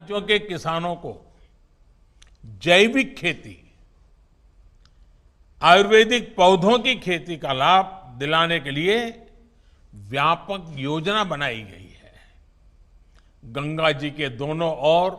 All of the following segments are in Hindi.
राज्यों के किसानों को जैविक खेती, आयुर्वेदिक पौधों की खेती का लाभ दिलाने के लिए व्यापक योजना बनाई गई है। गंगा जी के दोनों ओर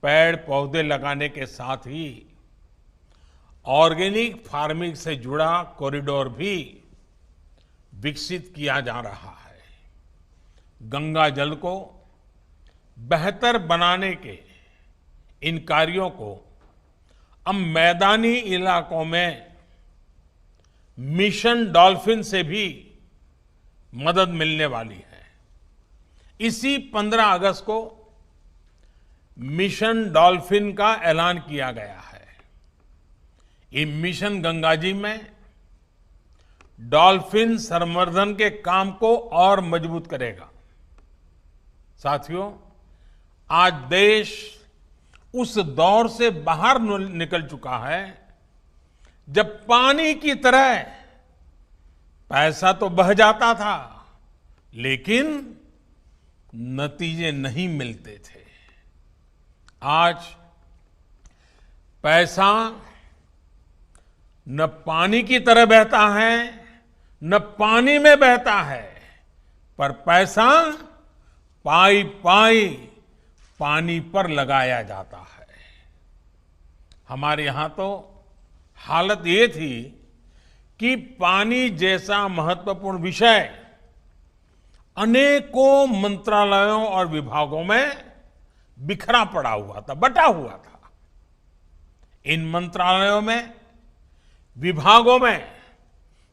पेड़ पौधे लगाने के साथ ही ऑर्गेनिक फार्मिंग से जुड़ा कॉरिडोर भी विकसित किया जा रहा है। गंगा जल को बेहतर बनाने के इन कार्यों को अब मैदानी इलाकों में मिशन डॉल्फिन से भी मदद मिलने वाली है। इसी 15 अगस्त को मिशन डॉल्फिन का ऐलान किया गया है। ये मिशन गंगा जी में डॉल्फिन संवर्धन के काम को और मजबूत करेगा। साथियों, आज देश उस दौर से बाहर निकल चुका है जब पानी की तरह पैसा तो बह जाता था लेकिन नतीजे नहीं मिलते थे। आज पैसा न पानी की तरह बहता है न पानी में बहता है, पर पैसा पाई पाई पानी पर लगाया जाता है। हमारे यहां तो हालत ये थी कि पानी जैसा महत्वपूर्ण विषय अनेकों मंत्रालयों और विभागों में बिखरा पड़ा हुआ था, बटा हुआ था। इन मंत्रालयों में, विभागों में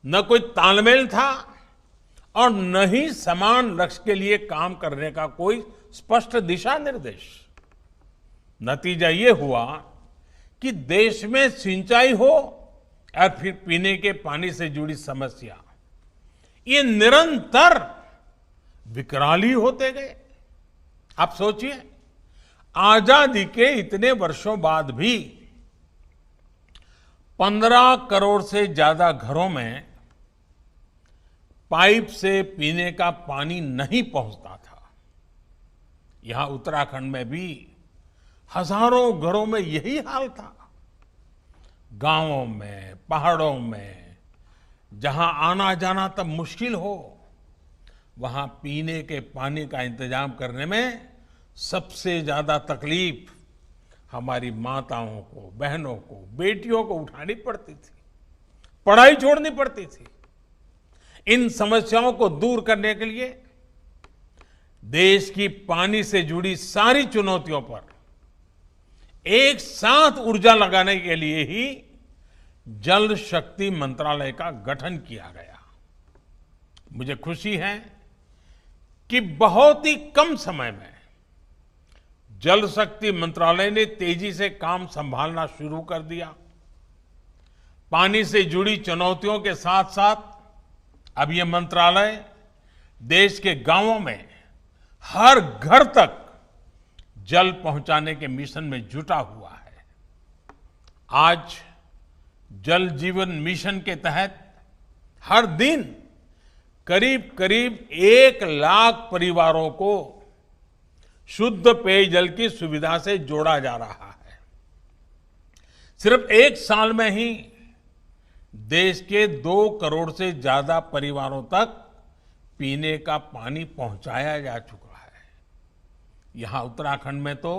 न कोई तालमेल था और न ही समान लक्ष्य के लिए काम करने का कोई स्पष्ट दिशा निर्देश। नतीजा ये हुआ कि देश में सिंचाई हो और फिर पीने के पानी से जुड़ी समस्या, ये निरंतर विकराली होते गए। आप सोचिए, आजादी के इतने वर्षों बाद भी 15 करोड़ से ज्यादा घरों में पाइप से पीने का पानी नहीं पहुंचता था। यहां उत्तराखंड में भी हजारों घरों में यही हाल था। गांवों में, पहाड़ों में जहां आना जाना तब मुश्किल हो, वहां पीने के पानी का इंतजाम करने में सबसे ज्यादा तकलीफ हमारी माताओं को, बहनों को, बेटियों को उठानी पड़ती थी, पढ़ाई छोड़नी पड़ती थी। इन समस्याओं को दूर करने के लिए देश की पानी से जुड़ी सारी चुनौतियों पर एक साथ ऊर्जा लगाने के लिए ही जल शक्ति मंत्रालय का गठन किया गया। मुझे खुशी है कि बहुत ही कम समय में जल शक्ति मंत्रालय ने तेजी से काम संभालना शुरू कर दिया। पानी से जुड़ी चुनौतियों के साथ साथ अब यह मंत्रालय देश के गांवों में हर घर तक जल पहुंचाने के मिशन में जुटा हुआ है। आज जल जीवन मिशन के तहत हर दिन करीब करीब 1 लाख परिवारों को शुद्ध पेयजल की सुविधा से जोड़ा जा रहा है। सिर्फ 1 साल में ही देश के 2 करोड़ से ज्यादा परिवारों तक पीने का पानी पहुंचाया जा चुका है। यहां उत्तराखंड में तो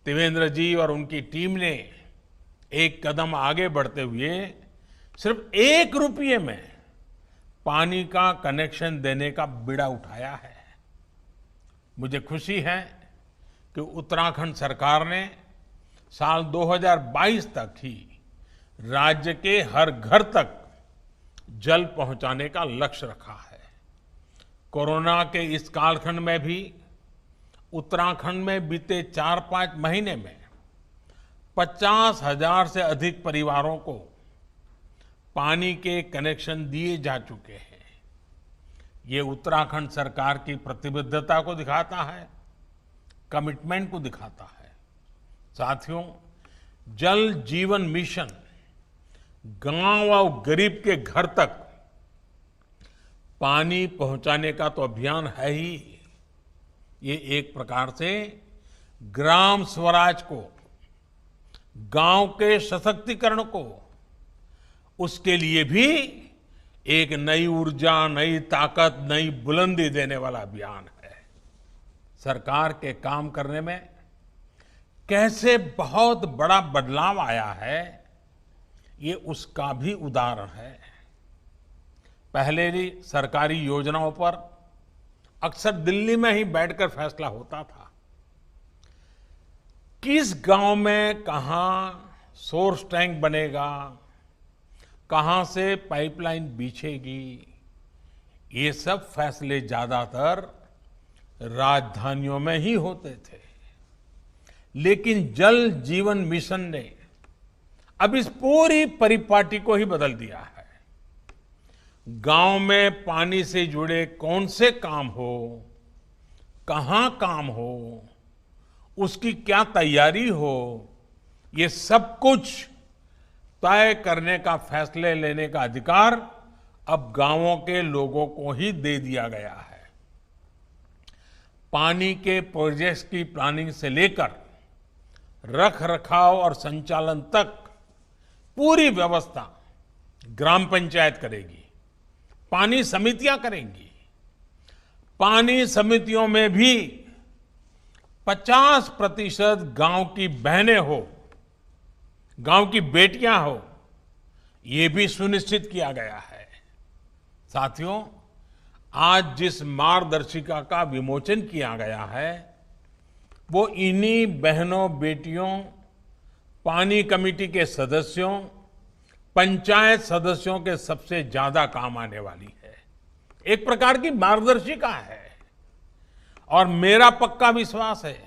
त्रिवेंद्र जी और उनकी टीम ने एक कदम आगे बढ़ते हुए सिर्फ 1 रुपये में पानी का कनेक्शन देने का बीड़ा उठाया है। मुझे खुशी है कि उत्तराखंड सरकार ने साल 2022 तक ही राज्य के हर घर तक जल पहुंचाने का लक्ष्य रखा है। कोरोना के इस कालखंड में भी उत्तराखंड में बीते 4-5 महीने में 50,000 से अधिक परिवारों को पानी के कनेक्शन दिए जा चुके हैं। ये उत्तराखंड सरकार की प्रतिबद्धता को दिखाता है, कमिटमेंट को दिखाता है। साथियों, जल जीवन मिशन गांव और गरीब के घर तक पानी पहुंचाने का तो अभियान है ही, ये एक प्रकार से ग्राम स्वराज को, गांव के सशक्तिकरण को, उसके लिए भी एक नई ऊर्जा, नई ताकत, नई बुलंदी देने वाला अभियान है। सरकार के काम करने में कैसे बहुत बड़ा बदलाव आया है, ये उसका भी उदाहरण है। पहले भी सरकारी योजनाओं पर अक्सर दिल्ली में ही बैठकर फैसला होता था। किस गांव में कहां सोर्स टैंक बनेगा, कहां से पाइपलाइन बिछेगी, ये सब फैसले ज्यादातर राजधानियों में ही होते थे। लेकिन जल जीवन मिशन ने अब इस पूरी परिपाटी को ही बदल दिया है। गांव में पानी से जुड़े कौन से काम हो, कहां काम हो, उसकी क्या तैयारी हो, ये सब कुछ तय करने का, फैसले लेने का अधिकार अब गांवों के लोगों को ही दे दिया गया है। पानी के प्रोजेक्ट्स की प्लानिंग से लेकर रख रखाव और संचालन तक पूरी व्यवस्था ग्राम पंचायत करेगी, पानी समितियां करेंगी। पानी समितियों में भी 50% गांव की बहनें हो, गांव की बेटियां हो, ये भी सुनिश्चित किया गया है। साथियों, आज जिस मार्गदर्शिका का विमोचन किया गया है, वो इन्हीं बहनों, बेटियों, पानी कमेटी के सदस्यों, पंचायत सदस्यों के सबसे ज्यादा काम आने वाली है। एक प्रकार की मार्गदर्शिका है। और मेरा पक्का विश्वास है,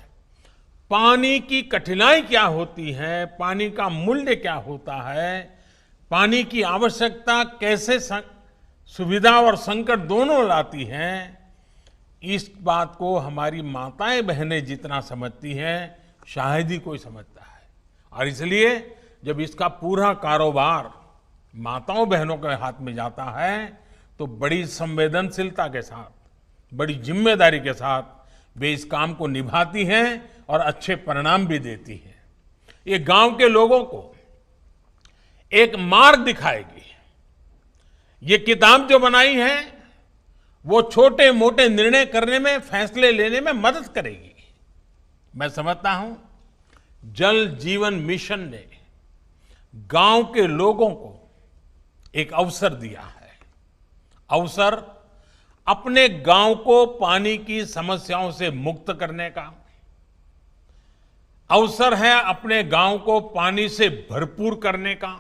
पानी की कठिनाई क्या होती है, पानी का मूल्य क्या होता है, पानी की आवश्यकता कैसे सुविधा और संकट दोनों लाती है, इस बात को हमारी माताएं बहनें जितना समझती हैं, शायद ही कोई समझता है। और इसलिए जब इसका पूरा कारोबार माताओं बहनों के हाथ में जाता है, तो बड़ी संवेदनशीलता के साथ, बड़ी जिम्मेदारी के साथ वे इस काम को निभाती हैं और अच्छे परिणाम भी देती हैं। ये गांव के लोगों को एक मार्ग दिखाएगी। ये किताब जो बनाई है, वो छोटे मोटे निर्णय करने में, फैसले लेने में मदद करेगी। मैं समझता हूं, जल जीवन मिशन ने गांव के लोगों को एक अवसर दिया है। अवसर अपने गांव को पानी की समस्याओं से मुक्त करने का, अवसर है अपने गांव को पानी से भरपूर करने का।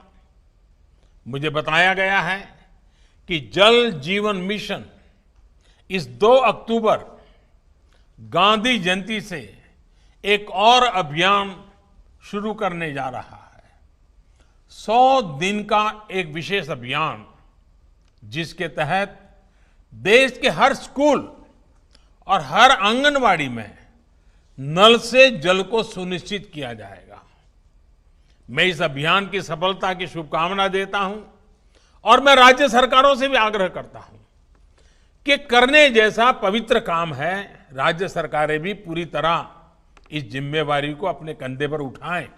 मुझे बताया गया है कि जल जीवन मिशन इस 2 अक्टूबर गांधी जयंती से एक और अभियान शुरू करने जा रहा है। 100 दिन का एक विशेष अभियान, जिसके तहत देश के हर स्कूल और हर आंगनवाड़ी में नल से जल को सुनिश्चित किया जाएगा। मैं इस अभियान की सफलता की शुभकामना देता हूं और मैं राज्य सरकारों से भी आग्रह करता हूं कि करने जैसा पवित्र काम है, राज्य सरकारें भी पूरी तरह इस जिम्मेवारी को अपने कंधे पर उठाएं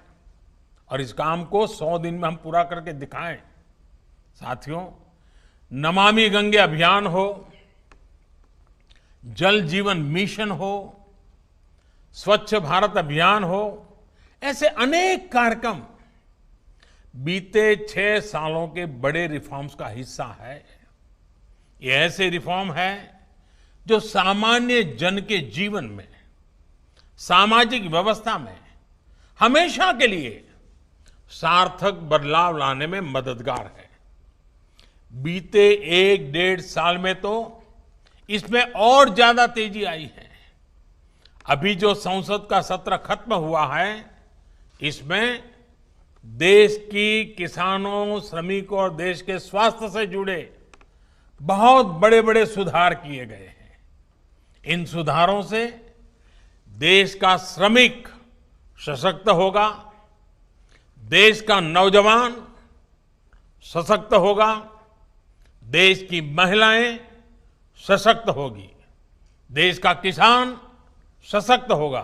और इस काम को 100 दिन में हम पूरा करके दिखाएं। साथियों, नमामि गंगे अभियान हो, जल जीवन मिशन हो, स्वच्छ भारत अभियान हो, ऐसे अनेक कार्यक्रम बीते 6 सालों के बड़े रिफॉर्म्स का हिस्सा है। ये ऐसे रिफॉर्म है जो सामान्य जन के जीवन में, सामाजिक व्यवस्था में हमेशा के लिए सार्थक बदलाव लाने में मददगार है। बीते 1-1.5 साल में तो इसमें और ज्यादा तेजी आई है। अभी जो संसद का सत्र खत्म हुआ है, इसमें देश की किसानों, श्रमिकों और देश के स्वास्थ्य से जुड़े बहुत बड़े बड़े सुधार किए गए हैं। इन सुधारों से देश का श्रमिक सशक्त होगा, देश का नौजवान सशक्त होगा, देश की महिलाएं सशक्त होगी, देश का किसान सशक्त होगा,